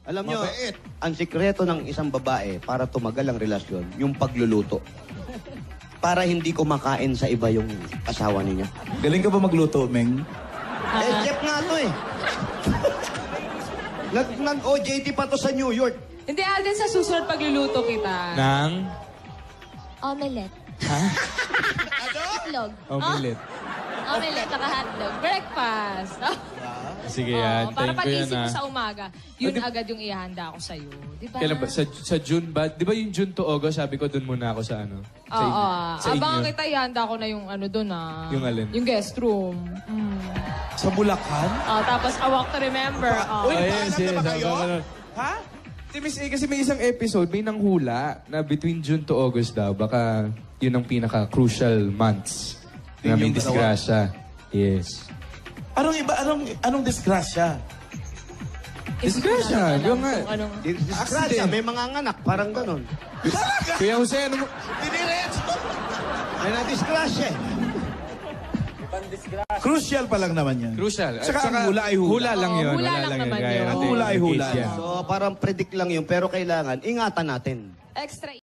Alam nyo, Mabait. ang sikreto ng isang babae para tumagal ang relasyon, yung pagluluto. Para hindi kumakain sa iba yung asawa niya. Galing ka ba magluto, Meng? Chef nga to eh. Nag-OJT pa to sa New York. Hindi, Alden, sa susunod pagluluto kita. Nang? Omelette. Ha? Itlog. Omelet. Omelette saka hotdog. Breakfast. Sige yan, Para tayin ko yan pag-isip mo ah. sa umaga, yun agad yung ihanda ko sa'yo. Di ba? Kailan ba? Sa June ba? Di ba yung June to August, sabi ko dun muna ako sa ano? Oo. Sa Abangan inyo. kita, ihanda ko na yung ano doon ah. Yung alin? Yung guest room. Sa Bulacan? Tapos A Walk to Remember. Uy, Oh, paalam na ba kayo? Ha? Si Miss A, kasi may isang episode, may nanghula na between June to August daw, baka yun ang pinaka-crucial months na may Yung dalawa? disgrasya. Yes. Anong disgrasya? Disgrasya? Yung nga. Anong... Disgrasya, may mga anak, parang ganon. Kuya Jose, ano mo? Diniretso! May na-disgrasya eh. Crucial pa lang naman yan. Crucial. Saka ang hula ay hula. Hula lang yun. Hula lang naman Gaya yun. natin. Ang hula ay hula. Case yan. So parang predict lang yun, pero kailangan ingatan natin. Extra